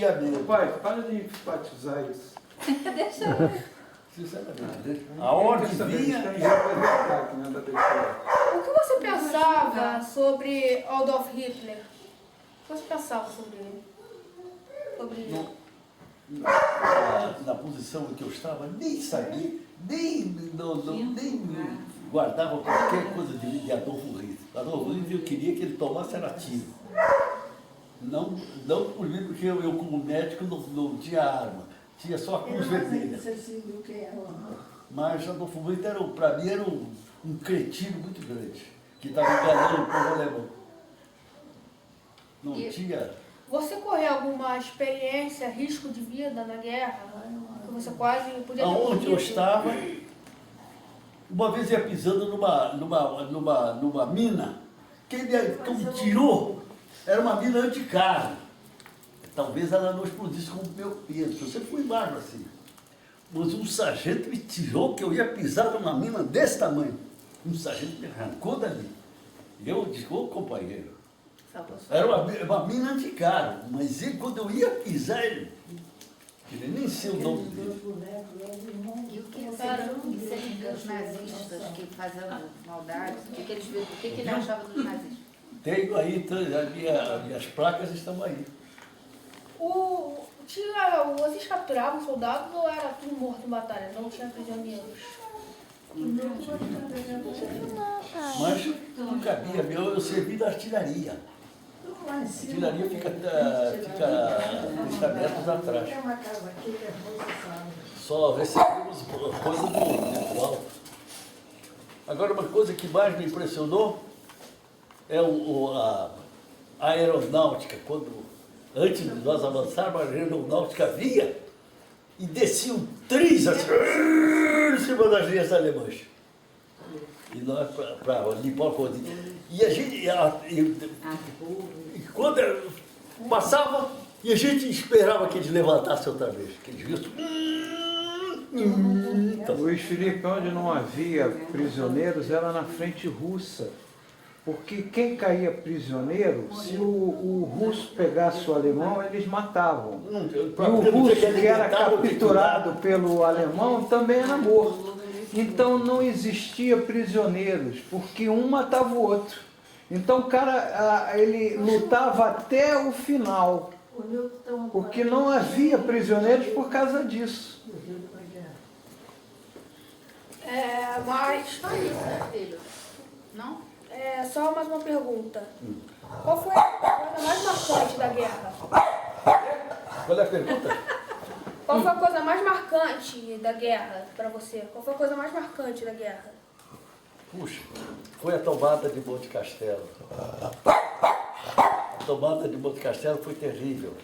tinha medo. Pai, para de enfatizar isso. Deixa eu. Sinceramente, a ordem vinha e O que você pensava sobre Adolf Hitler? O que você pensava sobre ele? na posição em que eu estava, nem sabia, nem guardava qualquer coisa de Adolfo Hitler. Adolfo Hitler, eu queria que ele tomasse era tiro. Não por mim, porque eu como médico não tinha arma, tinha só a cruz vermelha. Mas Adolfo Hitler, para mim, era um cretino muito grande, que estava enganando o povo alemão. Não tinha... Você correu alguma experiência, risco de vida na guerra? Que você quase podia ter Aonde morrido? eu estava, uma vez ia pisando numa mina, quem me tirou era uma mina anticarro. Talvez ela não explodisse com o meu peso, eu sempre fui magro assim. Mas um sargento me tirou que eu ia pisar numa mina desse tamanho. Um sargento me arrancou dali. Eu disse, ô companheiro, era uma mina anticarro, mas ele, quando eu ia pisar, ele nem sei o nome dele. E o que seria os nazistas que faziam maldade? O que ele achava dos nazistas? Tenho aí, as minhas placas estão aí. Vocês capturavam soldados ou era tudo morto em batalha? Não tinha prisioneiros? Mas não cabia, eu servi da artilharia. A artilharia fica 30 metros atrás. Só recebemos coisa do alto. Agora, uma coisa que mais me impressionou é a aeronáutica. Antes de nós avançarmos, a aeronáutica vinha e desciam três assim, em cima das linhas alemãs. E nós para limpar o cordinho. E a gente, e quando passava, e a gente esperava que eles levantassem outra vez. Que eles viam. Luiz Felipe, onde não havia prisioneiros era na frente russa. Porque quem caía prisioneiro, se o russo pegasse o alemão, eles matavam. E o russo que era capturado pelo alemão também era morto. Então não existia prisioneiros, porque um matava o outro. Então o cara, ele lutava até o final, porque não havia prisioneiros por causa disso. Mas... Filho, não? Só mais uma pergunta. Qual foi a coisa mais marcante da guerra? Qual é a pergunta? Qual foi a coisa mais marcante da guerra para você? Qual foi a coisa mais marcante da guerra? Puxa, foi a tomada de Monte Castelo. A tomada de Monte Castelo foi terrível.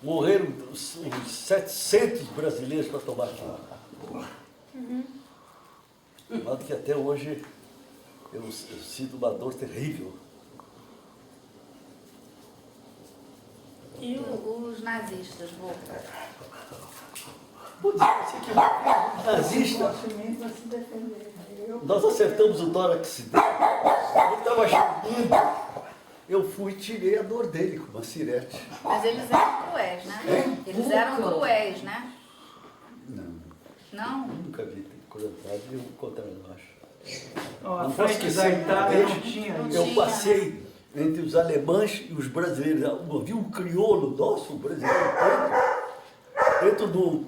Morreram uns 700 brasileiros para tomar aquilo. Mas que até hoje eu sinto uma dor terrível. E os nazistas, vô? Nazista. Nós acertamos o tórax dele. Ele estava chegando. Eu fui e tirei a dor dele com uma cirete. Mas eles eram cruéis, né? Eles eram cruéis, né? Não, Não? nunca vi crueldade e o contrário, eu acho. A Não posso frente da esquecer uma Itália vez, não tinha isso. eu passei entre os alemães e os brasileiros. Eu vi um crioulo nosso, um brasileiro, dentro de um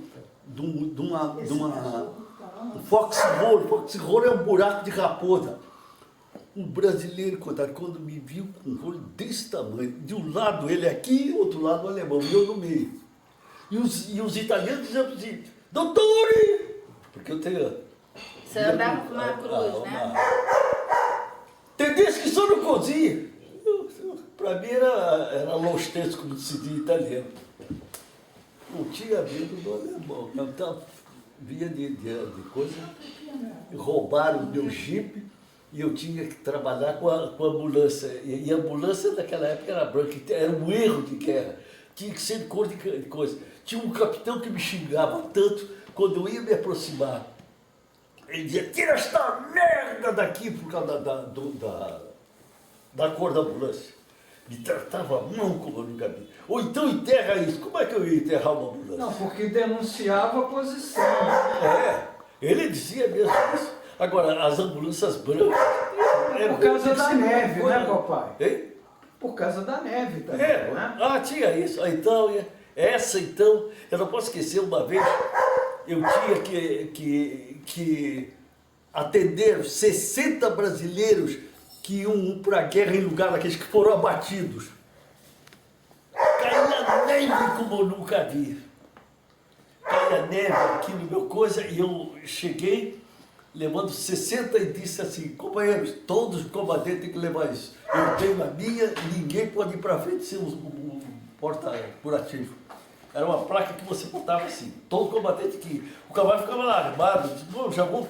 foxhole. Foxhole é um buraco de raposa. Um brasileiro, coitado, quando me viu com um olho desse tamanho, de um lado ele aqui, do outro lado o alemão, e eu no meio. E os italianos diziam assim, doutore! Porque eu tenho... Você andava com uma cruz, né? Tedeschi só não cozinha. Para mim era lostesco, como se diz em italiano. Não tinha medo do alemão. Então, via de coisa, roubaram o meu jipe e eu tinha que trabalhar com a ambulância. E a ambulância daquela época era branca, era um erro de guerra. Tinha que ser de cor de coisa. Tinha um capitão que me xingava tanto quando eu ia me aproximar. Ele dizia, tira esta merda daqui por causa da cor da ambulância. Me tratava a mão como eu nunca vi. Ou então enterra isso. Como é que eu ia enterrar uma ambulância? Não, porque denunciava a posição. É, ele dizia mesmo isso. Agora, as ambulâncias brancas... Por causa da neve, né, coisa. papai? Hein? Por causa da neve também, É, né? tinha isso. Então, eu não posso esquecer, uma vez eu tinha que atender 60 brasileiros que iam para a guerra em lugar daqueles que foram abatidos. Caía neve como eu nunca vi. Caía neve aqui no meu coisa e eu cheguei levando 60 e disse assim, companheiros, todos os combatentes têm que levar isso. Eu tenho a minha e ninguém pode ir para frente sem um porta-curativo. Era uma placa que você botava assim, todo combatente que... O cavalo ficava lá armado, disse, não, já vou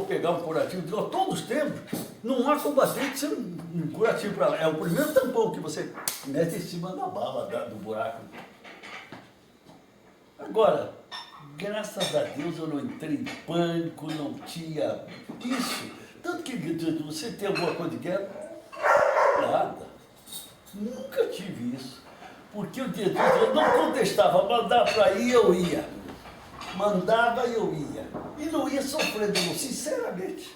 pegar um curativo. Digo, todos temos, não há combatente sem um curativo para lá. É o primeiro tampão que você mete em cima da bala, do buraco. Agora, graças a Deus eu não entrei em pânico, não tinha isso. Tanto que você tem alguma coisa de guerra? Nada. Nunca tive isso. Porque o diretor eu não contestava, mandava para ir, eu ia. Mandava e eu ia. E não ia sofrendo, não, sinceramente.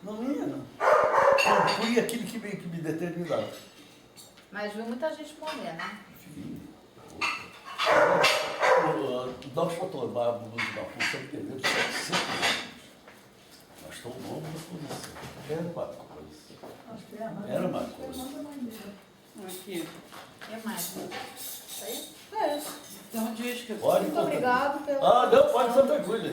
Não ia, não. Cumpria aquilo que me determinava. Mas viu muita gente morrer, né? Nós tomávamos uma função de perdemos 700 anos. Nós tomamos uma posição. Era uma coisa. Era uma coisa. Aqui. O que mais? Isso aí? É. Então diz que Pode Muito contar. obrigado pela... Não, pode Santa Cruz. E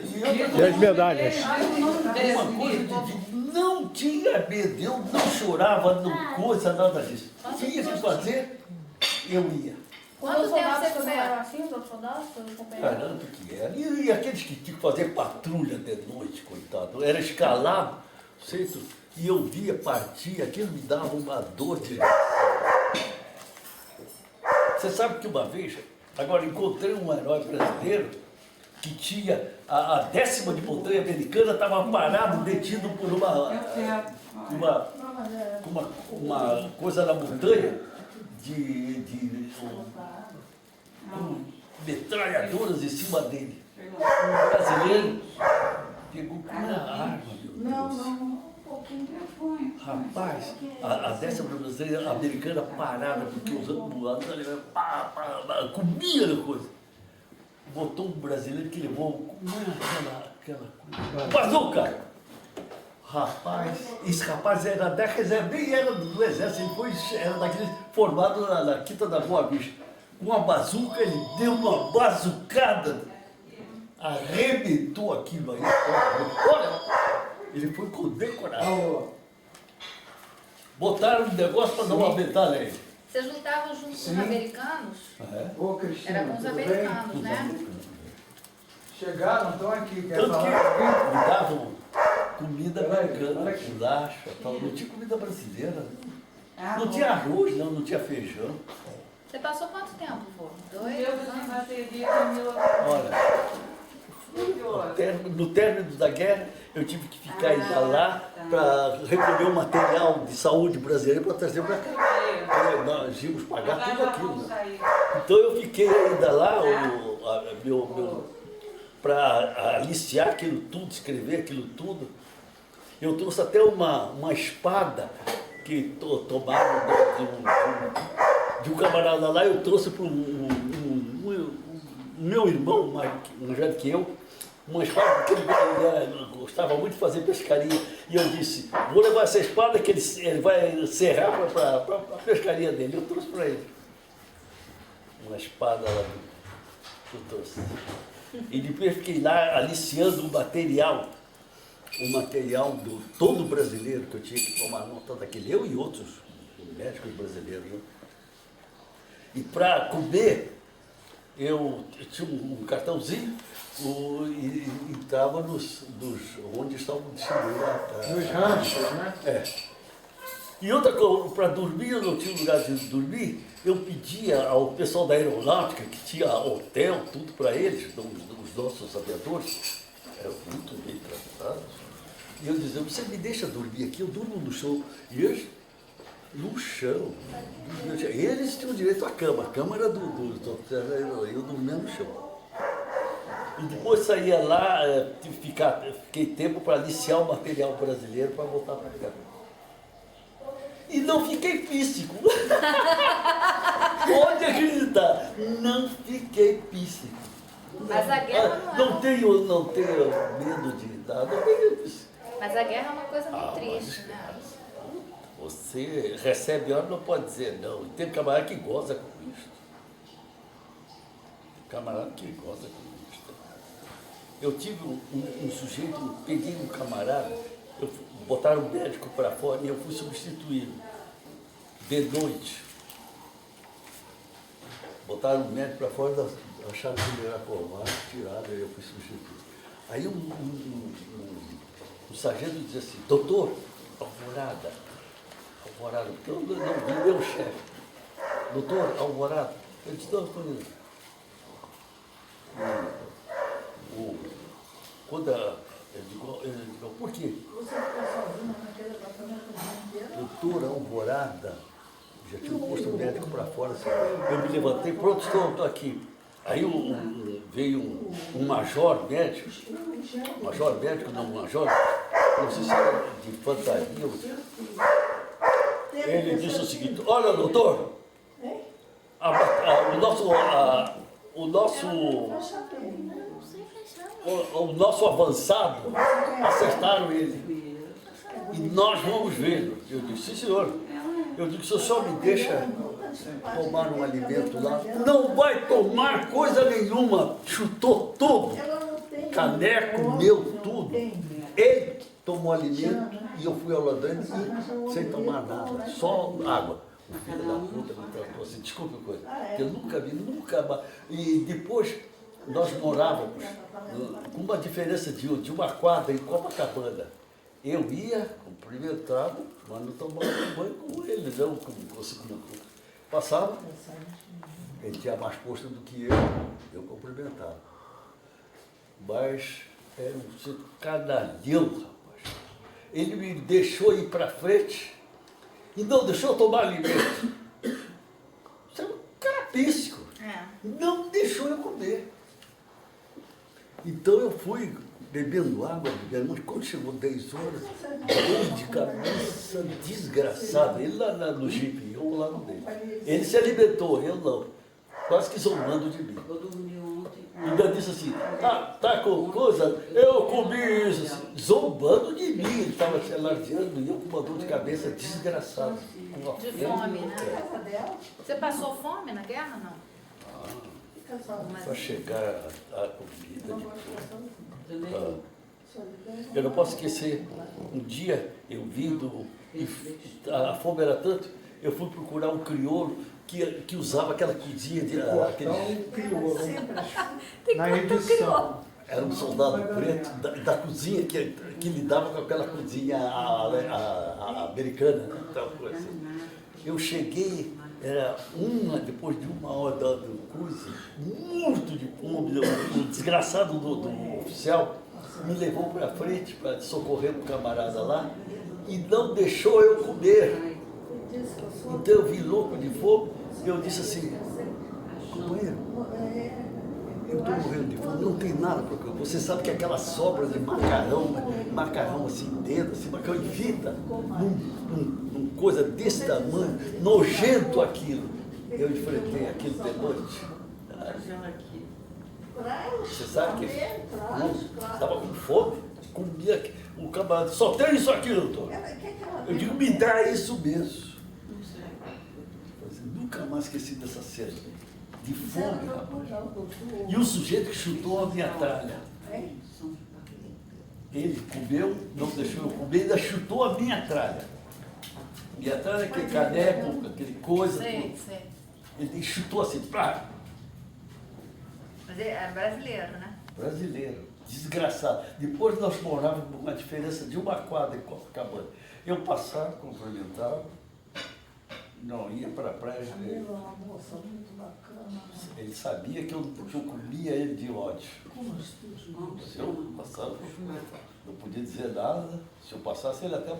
as medalhas? Uma coisa de não tinha medo, eu não chorava, não coisa, nada disso. Tinha que fazer, eu ia. Os Quanto outros tempo soldados você também ficou? eram assim, os outros soldados, os companheiros? Caramba, que era. E aqueles que tinham que fazer patrulha de noite, coitado. Era escalado, certo? E eu via partir, aquilo me dava uma dor de... Você sabe que uma vez, agora encontrei um herói brasileiro que tinha a 10ª de montanha americana, estava parado, detido por uma coisa na montanha com metralhadoras em cima dele. Um brasileiro pegou com uma arma, meu Deus. Rapaz, a 10ª brasileira americana parada, porque os ambulados comia a coisa. Botou um brasileiro que levou aquela coisa. Bazuca! Rapaz, esse rapaz era da reserva, nem era do exército, ele era daquele formado na Quinta da Boa Vista. Com uma bazuca, ele deu uma bazucada, arrebentou aquilo aí. Olha, ele foi condecorado. Botaram um negócio para não aumentar a lei. Vocês lutavam junto com os americanos? Ô, Cristina, Era com os tudo bem? americanos, né? Chegaram, estão aqui, quer Tanto que falar? me davam comida Peraí, americana, olha aqui. bolacha, tal. Não tinha comida brasileira. Não tinha arroz, não tinha feijão. Você passou quanto tempo, vô? 2 Eu anos? sem bateria, Camila. Olha, no término da guerra, eu tive que ficar ainda lá para recolher o material de saúde brasileiro para trazer para cá. Nós íamos pagar tudo aquilo. Né? Então eu fiquei ainda lá para aliciar aquilo tudo, escrever aquilo tudo. Eu trouxe até uma espada que tomaram de um camarada lá, eu trouxe para meu irmão, mais velho que eu, uma espada, porque ele gostava muito de fazer pescaria. E eu disse, vou levar essa espada que ele vai serrar para a pescaria dele. Eu trouxe para ele. Uma espada lá que eu trouxe. E depois fiquei lá aliciando o material do todo brasileiro, que eu tinha que tomar nota daquele, eu e outros médicos brasileiros. Né? E para comer, eu tinha um cartãozinho e entrava onde estavam distribuindo Nos ranchos, né? É. E outra coisa, para dormir, eu não tinha lugar de dormir, eu pedia ao pessoal da aeronáutica, que tinha hotel, tudo para eles, os nossos aviadores, eram muito bem tratados. E eu dizia, você me deixa dormir aqui, eu durmo no chão. E eles No chão. Eles tinham direito à cama. A cama era dos outros, eu dormia no chão. E depois saía lá, fiquei tempo para aliciar o material brasileiro para voltar para cá. E não fiquei físico. Pode acreditar, não fiquei físico. Mas a guerra não é. Não tenho medo de dar, não tenho isso. Mas a guerra é uma coisa muito triste, mas, né? Você recebe hora, não pode dizer não. E tem camarada que goza com isso. Tem camarada que goza com isso. Eu tive um sujeito, peguei um camarada, botaram um médico para fora e eu fui substituí-lo. De noite. Botaram um médico para fora, acharam que ele era covarde, tiraram, e eu fui substituído. Aí um sargento dizia assim, doutor, Alvorada, porque eu não vi meu chefe. Doutor, Alvorada. Eu disse, não, quando eu digo, por quê? Doutor Alvorada, já tinha posto o médico para fora, assim, eu me levantei, pronto, estou aqui. Aí veio um major médico, não sei se era de infantaria. Ele disse o seguinte, olha, doutor, o nosso avançado, acertaram ele. E nós vamos vê-lo. Eu disse, sim senhor. Eu disse, o senhor me deixa tomar um alimento lá? Não vai tomar coisa nenhuma. Chutou tudo. Caneco meu, tudo. Ele tomou alimento e eu fui ao ladrão sem tomar nada, só água. O filho da puta me tratou assim, desculpe a coisa, que eu nunca vi, nunca mais. E depois nós morávamos com uma diferença de uma quadra em Copacabana. Eu ia, cumprimentava, mas não tomava banho com ele, não, passava, ele tinha mais posto do que eu cumprimentava. Mas era um canalhão, rapaz. Ele me deixou ir para frente e não deixou eu tomar alimento. Isso é um carapístico. Não deixou eu comer. Então eu fui bebendo água, mas quando chegou 10 horas, dor de cabeça desgraçada. Ele lá no jipe, eu ao lado dele. Ele se alimentou, eu não. Quase que zombando de mim. Eu dormi ontem. Ainda disse assim, tá com coisa? Eu comi isso. Assim, zombando de mim. Ele estava se alardeando e eu com uma dor de cabeça desgraçada. De fome, né? Você passou fome na guerra, não? Para chegar a comida de eu não posso esquecer, um dia eu vindo, a fome era tanto, eu fui procurar um crioulo que usava aquela cozinha de Na edição. era um soldado preto da cozinha que lidava com aquela cozinha a americana, né? Tal coisa. Eu cheguei, era depois de uma hora do curso, muito de fome, o desgraçado do oficial me levou para frente para socorrer um camarada lá e não deixou eu comer. Então eu vi louco de fome, eu disse assim, companheiro, eu estou morrendo de fome, não tem nada para comer. Você sabe que aquela sobra de macarrão assim dentro, assim, macarrão em fita, num coisa desse tamanho, nojento aquilo. Eu enfrentei aquilo de noite. Você sabe que estava com fome, comia, o camarada, só tem isso aqui, doutor. Eu digo, me dá isso mesmo. Nunca mais esqueci dessa cena. De fome, rapaz. E o sujeito que chutou a minha tralha. Ele comeu, não deixou eu comer, ainda chutou a minha tralha. Minha tralha é aquele caneco, aquele coisa. Sei. Ele chutou assim, pá. Mas é brasileiro, né? Brasileiro, desgraçado. Depois nós morávamos com uma diferença de uma quadra em Copacabana. Eu passava, cumprimentava, não ia para a praia. Ele sabia que eu comia ele de ódio. Se eu passava, não podia dizer nada. Se eu passasse, ele até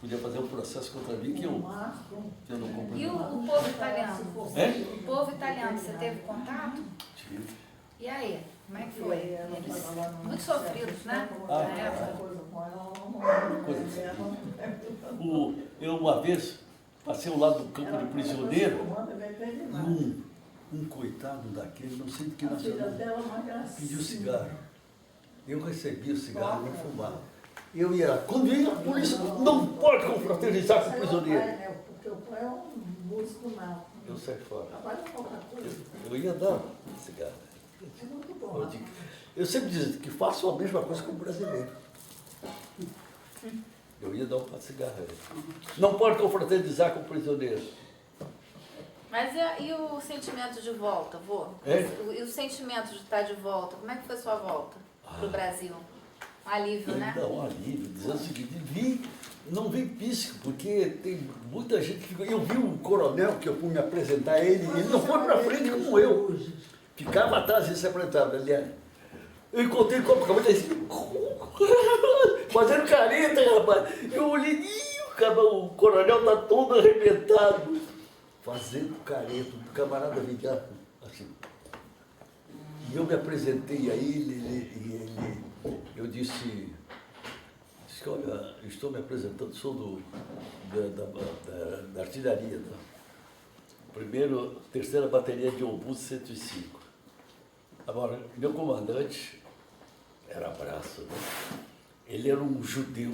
podia fazer um processo contra mim que eu não E comprei. o povo italiano? É? O povo italiano, você teve contato? Tive. E aí, como é que foi? Eles muito sofridos, né? Ah, Na época. Coisa assim. Eu uma vez passei ao lado do campo de prisioneiro e um coitado daquele, não sei de que nacionalidade, pediu cigarro. Eu recebi o cigarro e não fumava. Eu ia, quando ia a polícia, não pode confraternizar com o prisioneiro. Porque o pai é um músico não. Eu saí fora. Trabalha com qualquer coisa. Eu ia dar cigarro. É muito bom. Eu sempre digo que faço a mesma coisa com o brasileiro. Eu ia dar um cigarro a ele. Não pode confraternizar com o prisioneiro. Mas e o sentimento de volta, vô? É? E o sentimento de estar de volta? Como é que foi sua volta pro Brasil? Um alívio, né? Dá um alívio, dizendo o seguinte, não vi píssico, porque tem muita gente que... Eu vi o coronel que eu fui me apresentar a ele, ele não foi para frente como eu. Ficava atrás e se apresentava, aliás. Eu encontrei ele com a cabeça assim, fazendo careta, rapaz. Eu olhei, o coronel está todo arrebentado. Fazendo careta, o camarada vinha assim. E eu me apresentei a ele, eu disse, olha, estou me apresentando, sou da artilharia, terceira bateria de obus 105. Agora, meu comandante era braço, né? Ele era um judeu,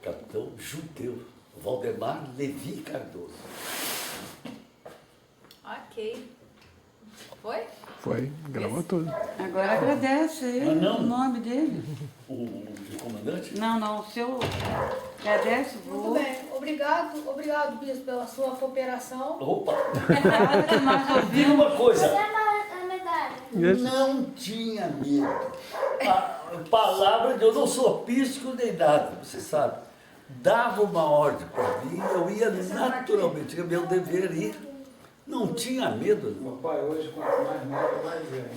capitão judeu, Valdemar Levi Cardoso. Ok. Foi? Foi, gravou tudo. Agora agradece ele, Ah, não. o nome dele. O comandante? Não, o seu. Agradece, Muito vô. bem. Obrigado, Bispo, pela sua cooperação. Opa! Nada que nós Diga ouvimos. uma coisa, a medalha? não tinha medo. A palavra de eu não sou pisco nem nada, você sabe. Dava uma ordem para mim, eu ia naturalmente, é meu dever ir. Não tinha medo. Meu pai, hoje, quanto mais neto, mais velho.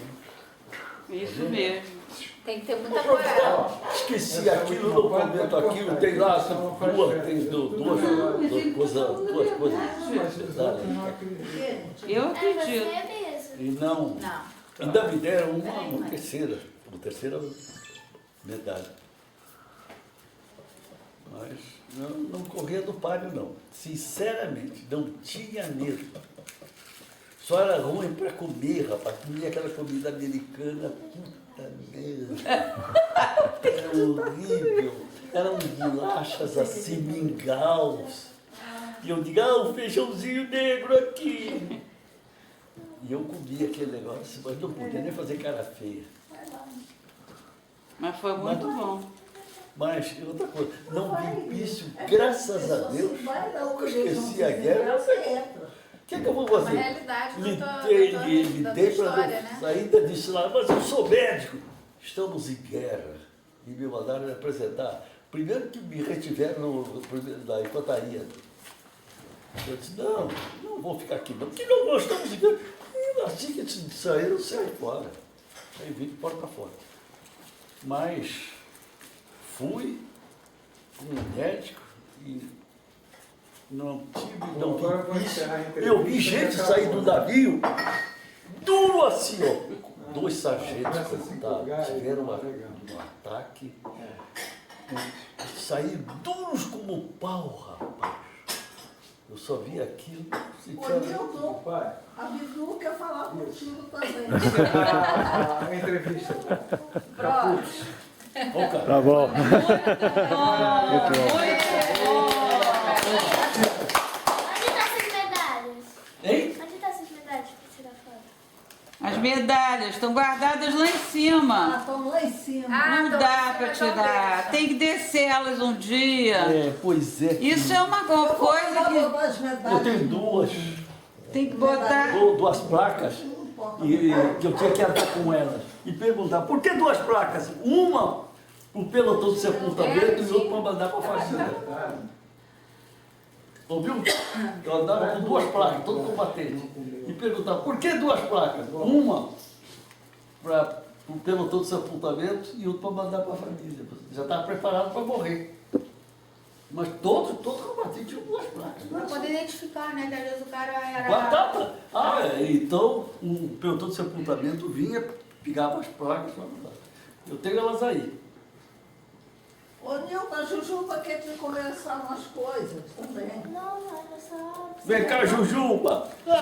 Isso mesmo. Tem que ter muita Ô, coragem. professor, esqueci aquilo, não comento aquilo, tem lá duas coisas. Eu É acredito. você mesmo. E não, Não. ainda me deram uma terceira medalha. Mas não corria do páreo, não. Sinceramente, não tinha medo. Só era ruim para comer, rapaz. Comia aquela comida americana, puta merda. Era horrível. Eram bolachas assim, mingaus. E eu digo, um feijãozinho negro aqui. E eu comia aquele negócio, mas não podia nem fazer cara feia. Mas foi muito bom. Mas, outra coisa, não vi vício, graças a Deus. Eu esqueci a guerra. O que eu vou Uma fazer? realidade Lidei para história, né? sair disso lá, mas eu sou médico. Estamos em guerra. E me mandaram me apresentar. Primeiro que me retiveram na infantaria. Eu disse, não vou ficar aqui não, porque não nós estamos em guerra. E assim que saíram, eu saí fora. Aí vim de porta fora. Mas fui com um médico e não Agora eu vou vi isso. encerrar a entrevista. Eu vi gente sair do navio duro assim, ó. Dois sargentos coitados, tiveram um ataque. Saíram duros como pau, rapaz. Eu só vi aquilo. Ô, Nilton, Pai, a Bidu quer falar contigo também. a entrevista. Ó, cara. Tá bom. Onde tá essas medalhas? Hein? Onde tá essas medalhas que tirar foto? As medalhas estão guardadas lá em cima. Estão lá em cima. Ah, Não então dá você para não tirar. deixa. Tem que descer elas um dia. Pois é. Isso é uma coisa As Eu medalhas. tenho duas. tem que botar. Duas placas que eu tinha que andar com elas e perguntar por que duas placas? Uma para o pelotão de sepultamento e outra para mandar para a família. Ouviu? Eu andava com duas placas, todo combatente. E perguntava por que duas placas? Uma para o pelotão de sepultamento e outra para mandar para a família. Já estava preparado para morrer. Mas todo combatente tinha duas placas. Pra poder identificar, né? Que às vezes o cara era. Batata. Então o pelotão de sepultamento vinha, pegava as placas. Eu tenho elas aí. Ô, Nilton, a Jujuba quer te conversar umas coisas também. Não, era só... Vem cá, Jujuba!